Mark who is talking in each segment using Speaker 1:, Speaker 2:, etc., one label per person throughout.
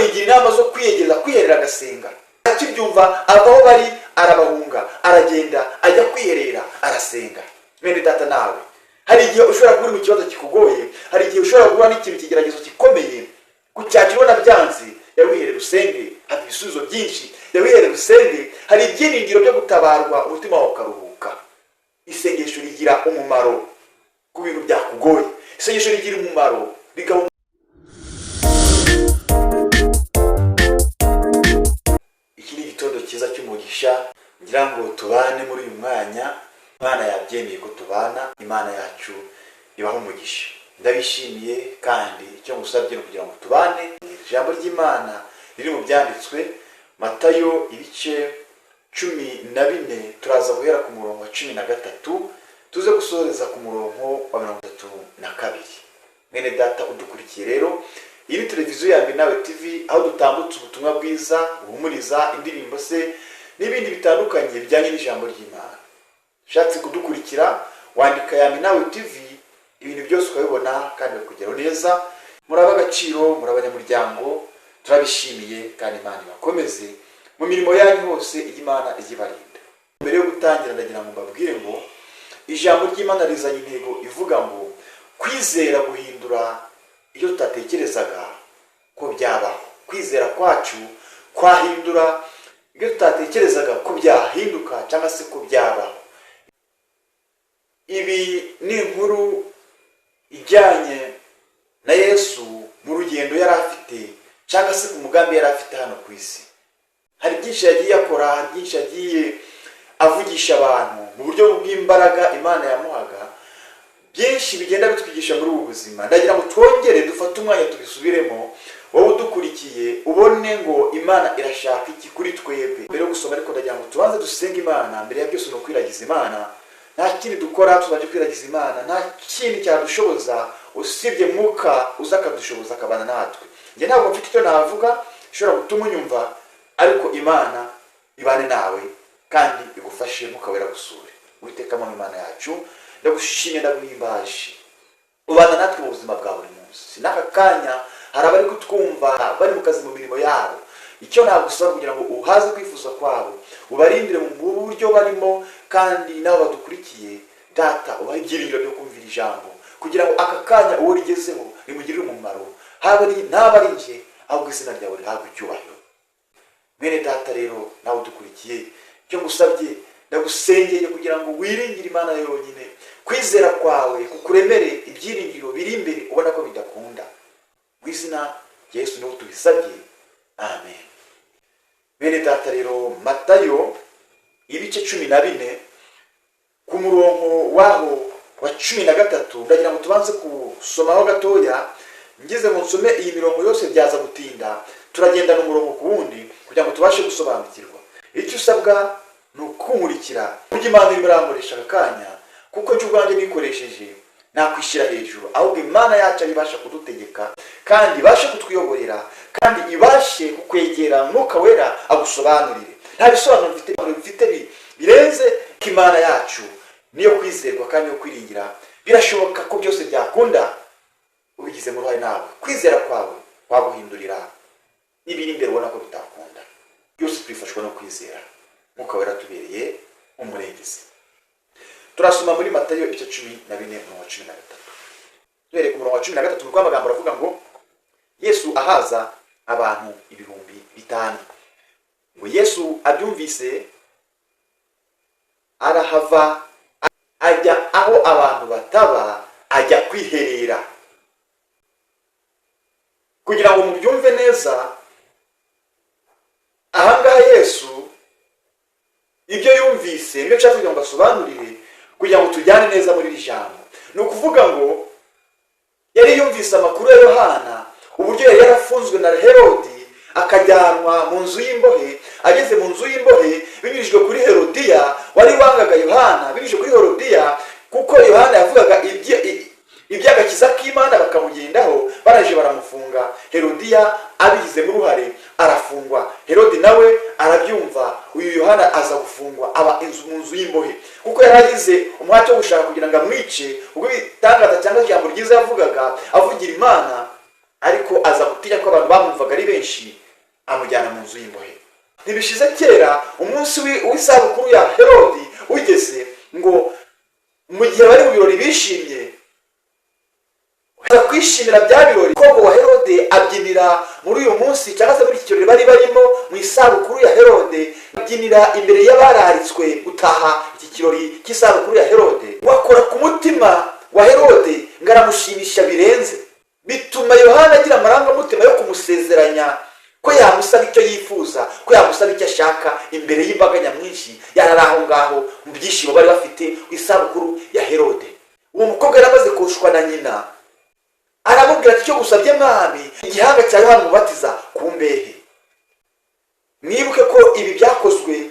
Speaker 1: yigira inama zo kwiyegereza kwiherera agasenga. Akibyumva abaho bari arabahunga, aragenda ajya kwiherera arasenga. Mwene data nawe, hari igihe ushobora kuba uri mu kibazo kikugoye, hari igihe ushobora guhura n'ikintu kigeragezo gikomeye, kucyakirona byanze, yawiherera usenge, hari ibisubizo byinshi, yawiherera usenge, hari ibyiringiro byo gutabarwa, umutima wawe ukaruhuka. Isengesho rigira umumaro ku bintu byakugoye, isengesho rigira umumaro bigaba. Iki ni igitondo cyiza cy'umugisha, ngira ngo tubane muri uyu mwanya. Imana yabyemeye ko tubana, Imana yacu ibaho umugisha. Ndabishimiye kandi icyo ngusabye no kugira ngo tubane. Ijambo ry'Imana riri mu byanditswe Matayo ibice 14, turaza guhera ku murongo wa 13 tuze gusoreza ku murongo wa 32. Mwene data udukurikiye rero, iyi ni televiziyo ya Mbinawe TV, aho dutambutse ubutumwa bwiza, buhumuriza, indirimbo se n'ibindi bitandukanye bijyanye n'ijambo ry'Imana. Shatse kudukurikira, wandika ya Mbinawe TV, ibintu byose ukabibona kandi bikugeraho neza. Muraba agaciro, murabanyamuryango, turabishimiye kandi Imana ibakomeze mu mirimo yanyu hose, Imana izibarinda. Mbere yo gutangira ndagira ngo mbabwire ngo ijambo ry'Imana rizanye intego ivuga ngo kwizera guhindura iyo tutatekerezaga ko byabaho. Kwizera kwacu kwahindura iyo tutatekerezaga ko byahinduka cyangwa se ko byabaho. Ibi ni inkuru ijyanye na Yesu mu rugendo yari afite cyangwa se ku mugambi yari afite hano ku isi. Hari byinshi yagiye akora, hari byinshi yagiye avugisha abantu mu buryo bw'imbaraga Imana yamuhaga, byinshi bigenda bitwigisha muri ubu buzima. Ndagira ngo twongere dufate umwanya tubisubiremo, wowe udukurikiye ubone ngo Imana irashaka iki kuri twebwe. Mbere yo gusoma ariko ndagira ngo tubanze dusenge Imana. Mbere ya byose no kwiragiza Imana. Nta kindi dukora tubanje kwiragiza Imana, nta kindi cyadushoboza usibye Mwuka uza akadushoboza akabana natwe. Njye ntabwo mfite icyo navuga ishobora gutuma unyumva, ariko Imana ibane nawe kandi igufashe mukawera gusure. Uwiteka mu Imana yacu, ndagushimye ndaguhimbaje, ubana natwe mu buzima bwa buri munsi. N'aka kanya hari abari kutwumva bari mu kazi mu mirimo yabo. Icyo nagusaba kugira ngo uhaze kwifuza kwabo, ubarindire mu buryo barimo, kandi nabo badukurikiye data ubahe ibyiringiro byo kumvira ijambo, kugira ngo aka kanya uwo rigezeho rimugirire umumaro, haba ari n'abari nje, ahubwo izina ryawe rihabwe icyubahiro. Mwene data rero nawe udukurikiye, icyo ngusabye ndagusengeye kugira ngo wiringire Imana yonyine, kwizera kwawe kukuremere ibyiringiro biri imbere ubona ko bidakunda. Mu izina rya Yesu niho tubisabye, amen. Mwene data rero, Matayo ibice 14 ku murongo waho wa 13, ndagira ngo tubanze kusomaho gatoya. Ngize ngo nsome iyi mirongo yose byaza gutinda, turagenda n'umurongo ku wundi kugira ngo tubashe gusobanukirwa. Icyo usabwa ni ukumurikira burya Imana imurangurisha akanya, kuko cyo ubwanjye nikoresheje nakwishyira hejuru, ahubwo Imana yacu ibasha kudutegeka kandi ibashe kutwiyoborera kandi ibashe kukwegera Mwuka Wera agusobanurire. Nta bisobanuro mfite birenze ko Imana yacu niyo kwizerwa kandi yo kwiringira. Birashoboka ko byose byakunda ubigizemo uruhare nawe. Kwizera kwawe kwaguhindurira n'ibiri imbere ubona ko bitakunda. Byose twifashwa no kwizera. Mwuka Wera tubereye umurengezi. Turasoma muri Matayo ibice 14:13. Duhereye ku murongo wa 13 mu amagambo aravuga ngo Yesu ahaza abantu 5,000. Ngo Yesu abyumvise arahava ajya aho abantu bataba, ajya kwiherera. Kugira ngo mubyumve neza, ahangaha Yesu ibyo yumvise nibyo cyatse kugira ngo asobanurire, kugira ngo tujyane neza muri iri jambo. Ni ukuvuga ngo yari yumvise amakuru ya Yohana, uburyo yari yarafunzwe na Herodi akajyanwa mu nzu y'imbohe. Ageze mu nzu y'imbohe binyujijwe kuri Herodiya, wari wangaga Yohana, binyujijwe kuri Herodiya, kuko Yohana yavugaga iby'agakiza k'Imana bakamugendaho, baraje baramufunga. Herodiya abigizemo uruhare arafungwa. Herodi nawe arabyumva, uyu Yohana aza gufungwa, aba mu nzu y'imbohe, kuko yaragize umuhate wo gushaka kugira ngo amwice. Ubwo bitangaza cyangwa ijambo ryiza yavugaga avugira Imana, ariko aza gutinya ko abantu bamwumvaga ari benshi, amujyana mu nzu y'imbohe. Ntibishize kera umunsi w'isabukuru ya Herodi ugeze, ngo mu gihe bari mu birori bishimye, kwishimira bya birori, umukobwa wa Herode abyinira muri uyu munsi cyangwa se muri iki kirori bari barimo mu isabukuru ya Herode, abyinira imbere y'abararitswe gutaha iki kirori cy'isabukuru ya Herode. Wakora ku mutima wa Herode ngo aramushimisha birenze, bituma Yohana agira amarangamutima yo kumusezeranya ko yamusaba icyo yifuza, ko yamusaba icyo ashaka imbere y'imbaga nyamwinshi yarari aho ngaho mu byishimo bari bafite ku isabukuru ya Herode. Uwo mukobwa yari amaze kurushwa na nyina, aramubwira ati icyo gusabye mwami, igihanga cya Yohana Umubatiza ku mbehe. Mwibuke ko ibi byakozwe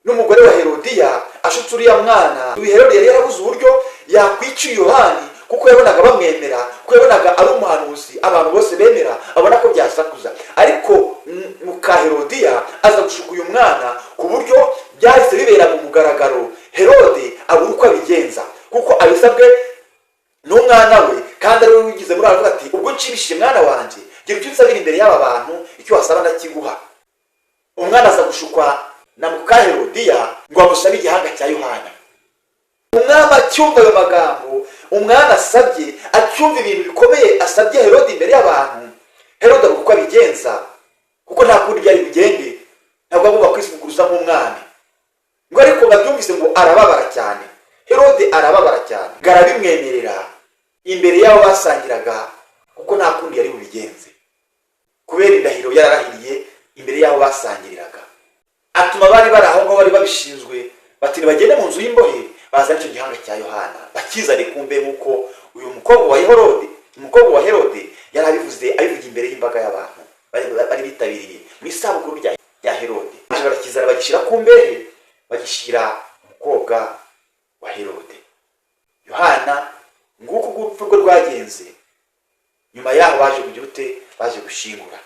Speaker 1: n'umugore wa Herodiya ashutse uriya mwana. Herode yari yarabuze uburyo yakwica Yohani kuko yabonaga bamwemera, kuko yabonaga ari umuhanuzi abantu bose bemera, abona ko byasakuza. Ariko muka Herodiya aza gushuka uyu mwana ku buryo byahise bibera mu mugaragaro. Herode abura uko abigenza kuko abisabwe n'umwana we, kandi ari we wigize muri aravuga ati ubwo nshimishije mwana wanjye, gira icyo usabira imbere y'aba bantu, icyo wasaba ndakiguha. Umwana aza gushukwa na muka Herodiya ngo amusabe igihanga cya Yohana. Umwami acyumva ayo magambo umwana asabye, acyumva ibintu bikomeye asabye Herode imbere y'abantu, Herode abura uko abigenza kuko nta kundi byari bugende, ntabwo agomba kwisuguruza nk'umwami. Ngo ariko babyumvise ngo arababara cyane, Herode arababara cyane, garabimwemerera imbere y'abo basangiraga kuko nta kundi yari bubigenze, kubera indahiro yararahiriye imbere y'abo basangiriraga. Atuma bari bari aho ngaho bari babishinzwe bati bagende mu nzu y'imbohe bazana icyo gihanga cya Yohana bakizane kumbe, nk'uko uyu mukobwa wa Herode yari abivuze, abivuga imbere y'imbaga y'abantu bari bitabiriye mu isabukuru rya Herode. Barakizana bagishyira ku mbehe, bagishyira umukobwa wa Herode. Yohana nguko urupfu rwe rwagenze. Nyuma yaho baje kugira ute, baje gushingura.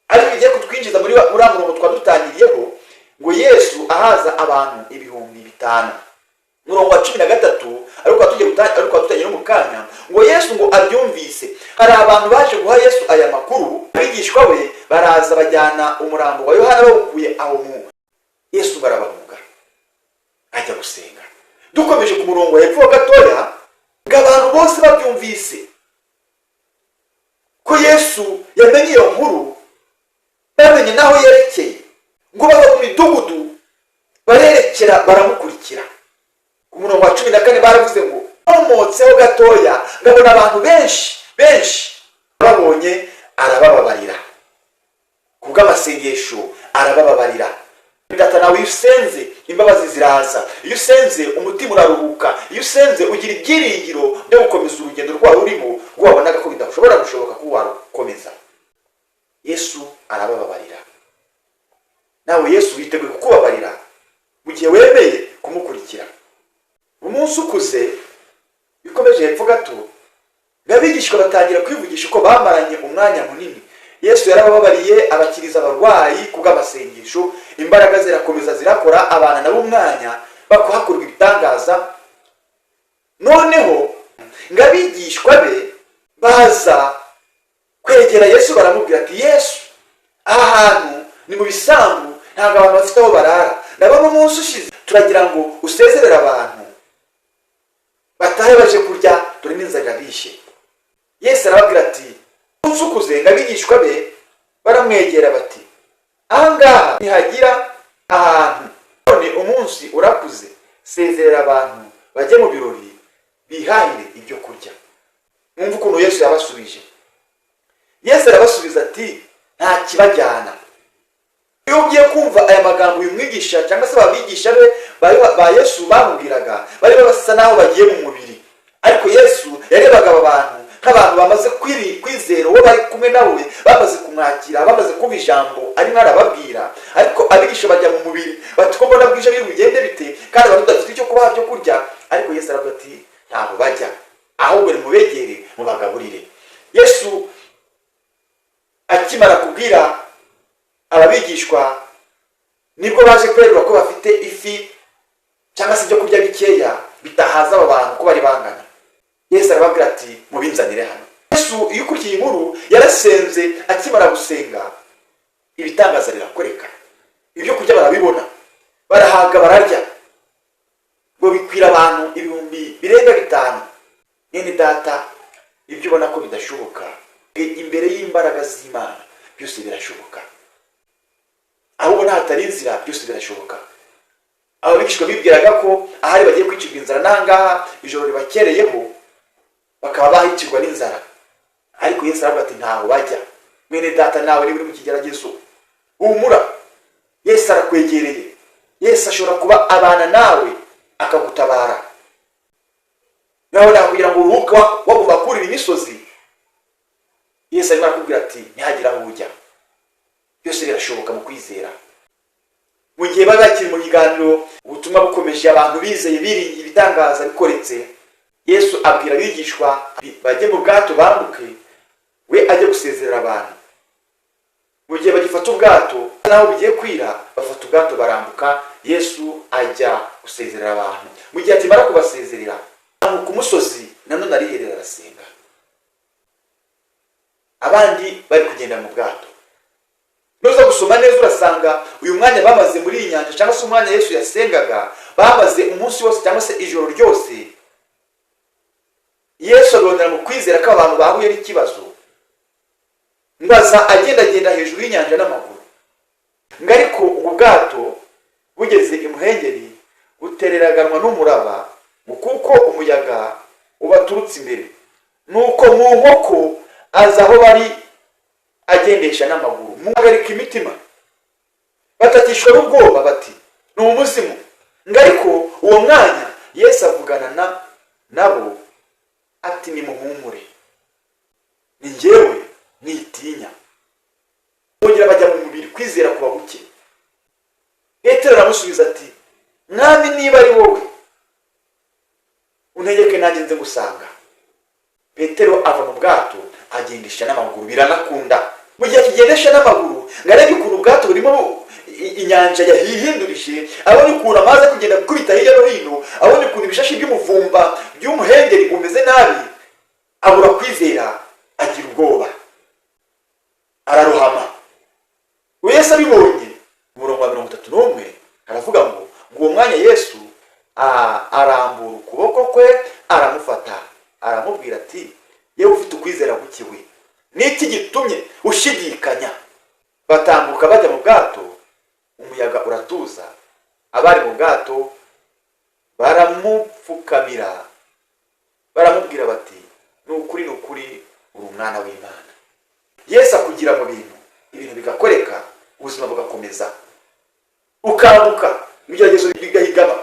Speaker 1: Ariko bigiye kutwinjiza muri murongo twadutangiriyeho ngo Yesu ahaza abantu 5,000. Murongo wa 13 ariko tugiye mu kanya ngo Yesu ngo abyumvise. Hari abantu baje guha Yesu aya makuru, abigishwa be baraza bajyana umurambo wa Yohana bawukuye aho mu Yesu barabamuga ajya gusenga. Dukomeje ku murongo hepfo gatoya, ngo abantu bose babyumvise ko Yesu yamenye iyo nkuru, bamenye naho yerekeye, ngo bava mu midugudu barerekera baramukurikira. Ku murongo wa 14 baravuze ngo omotseho gatoya ngabona abantu benshi babonye arabababarira, kubw'amasengesho arabababarira. Bigata nawe usenze imbabazi ziraza, iyo usenze umutima uraruhuka, iyo usenze ugira ibyiringiro byo gukomeza urugendo rwawe urimo, wabonaga ko bidashobora gushoboka ko warukomeza. Yesu arabababarira. Nawe Yesu yiteguye kukubabarira mu gihe wemeye kumukurikira. Umunsi ukuze bikomeje hepfo gato, abigishwa batangira kwivugisha uko bamaranye umwanya munini. Yesu yarababariye, abakiriza abarwayi kubw'amasengesho, imbaraga zirakomeza zirakora, abana nabo umwanya bakuhakorwa ibitangaza. Noneho ngabigishwa be baza kwegera Yesu baramubwira ati Yesu, aha hantu ni mu bisambu, ntabwo abantu bafite aho barara, ndabona umunsi ushize turagira ngo usezerere abantu batahe baje kurya, dore n'inzara bishe. Yesu arababwira ati umunsi ukuze, ngabigishwa be baramwegera bati ahangaha ntihagira ahantu, none umunsi urakuze, sezerera abantu bajye mu birori bihahire ibyo kurya. Mwumva ukuntu Yesu yabasubije. Yesu arabasubiza ati nta kibajyana. Iyo ugiye kumva aya magambo uyu mwigisha cyangwa se ababigisha be ba Yesu bamubwiraga, bari basa naho bagiye mu mubiri, ariko Yesu yarebaga aba bantu nk'abantu bamaze kwizera uwo bari kumwe nawe, bamaze kumwakira, bamaze kumva ijambo arimo arababwira. Ariko abigisha bajya mu mubiri bati ko mbona bwije biri bugende bite, kandi abantu badafite icyo kubaha cyo kurya. Ariko Yesu aravuga ati ntabwo bajya, ahubwo mubegere mubagaburire. Yesu akimara kubwira ababigishwa nibwo baje kwerura ko bafite ifi cyangwa se ibyo kurya bikeya bitahaza abo bantu ko bari bangana. Yesu arababwira ati mubinzanire hano. Yesu iyo ukurikiye inkuru yarasenze, akimara gusenga ibitangaza birakoreka, ibyo kurya barabibona, barahaga bararya, ngo bikwira abantu ibihumbi birenga 5. Nene data, ibyo ubona ko bidashoboka imbere y'imbaraga z'Imana byose birashoboka. Aho ubona hatari inzira byose birashoboka. Abo bigishwa bibwiraga ko ahari bagiye kwicirwa inzara nangaha ijoro ribakereyeho bakaba bahicirwa n'inzara, ariko Yesu aravuga ati ntaho bajya. Mwene data, nawe niba uri mu kigeragezo humura, Yesu arakwegereye. Yesu ashobora kuba abana nawe akagutabara. Nawe nakugira ngo uruhuka wagomba kurira imisozi, Yesu arimo arakubwira ati ntihagire aho ujya. Byose birashoboka mu kwizera. Mu gihe bagakiri mu biganiro ubutumwa bukomeje, abantu bizeye biringiye ibitangaza bikoretse, Yesu abwira abigishwa bajye mu bwato bambuke, we ajye gusezerera abantu. Mu gihe bagifata ubwato naho bigiye kwira, bafata ubwato barambuka, Yesu ajya gusezerera abantu. Mu gihe akimara kubasezerera ku musozi, nanone ariherera arasenga. Abandi bari kugenda mu bwato. Noza gusoma neza urasanga uyu mwanya bamaze muri iyi nyanja, cyangwa se umwanya Yesu yasengaga, bamaze umunsi wose cyangwa se ijoro ryose. Yesu arondera mu kwizera ko abantu bahuye n'ikibazo, mbaza agenda hejuru y'inyanja n'amaguru. Ariko ubu bwato bugeze imuhengeri butereraganwa n'umuraba, kuko umuyaga ubaturutse imbere. Nuko mu nkoko aza aho bari agendesha n'amaguru, muhagarika imitima, batakishwa n'ubwoba bati ni umuzimu. Ariko uwo mwanya Yesu avugana nabo ati nimuhumure, ni njyewe, mwitinya. Bongera bajya mu mubiri, kwizera kuba guke. Petero aramusubiza ati mwami, niba ari wowe untegeke nanjye nze gusanga. Petero ava mu bwato agendesha n'amaguru, biranakunda. Mu gihe akigendesha n'amaguru, ngarebe ukuntu ubwato burimo inyanja yahihindurije, abone ukuntu amaze kugenda kubita hirya no hino, abone ukuntu ibishashi by'umuvumba by'umuhengeri umeze nabi, abura kwizera, agira ubwoba, ararohama. Yesu abibonye, umurongo wa 31 aravuga ngo uwo mwanya Yesu arambura ukuboko kwe, aramufata, aramubwira ati yewe ufite ukwizera gukiwe, niki gitumye ushidikanya? Batambuka bajya mu bwato, umuyaga uratuza. Abari mu bwato baramupfukamira, baramubwira bati nukuri uri umwana w'Imana. Yesu akugira mu ibintu bigakoreka, ubuzima bugakomeza, ukambuka ibigeragezo bigahigama.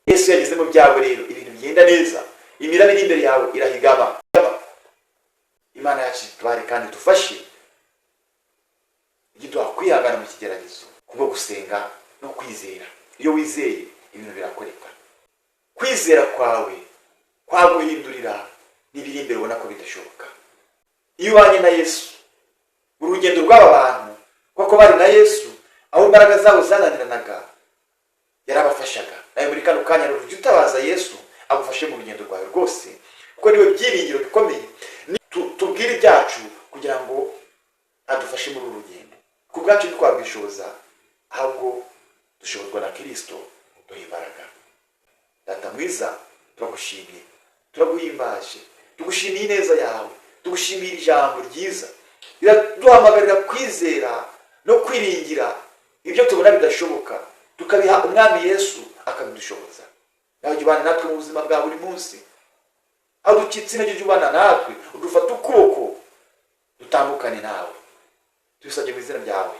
Speaker 1: Yesu yageze mu byawe rero, ibintu bigenda neza, imiraba iri imbere yawe irahigama. Imana yacu itware kandi dufashe, igiduha kwihangana mu kigeragezo kubwo gusenga no kwizera. Iyo wizeye ibintu birakoreka. Kwizera kwawe kwaguhindurira n'ibiri imbere ubona ko bidashoboka. Iyo ubanye na Yesu, urugendo rw'aba bantu kuko bari na Yesu, aho imbaraga zabo zananiranaga yarabafashaga. Nawe muri kano kanya rujya utabaza Yesu agufashe mu rugendo rwawe rwose, kuko niwe byiringiro bikomeye. Tubwire ibyacu kugira ngo adufashe muri uru rugendo. Ku bwacu ntitwabwishoboza, ahubwo dushoborwa na Kristo uduha imbaraga. Data mwiza, turagushimiye, turaguhimbaje, tugushimiye ineza yawe, tugushimiye ijambo ryiza riraduhamagarira kwizera no kwiringira ibyo tubona bidashoboka, tukabiha umwami Yesu akabidushoboza. Nawe jya ubana natwe mu buzima bwa buri munsi, aho ducitse intege jya ubana natwe, udufata ukuboko dutandukane nawe. Tubisabye mu izina ryawe.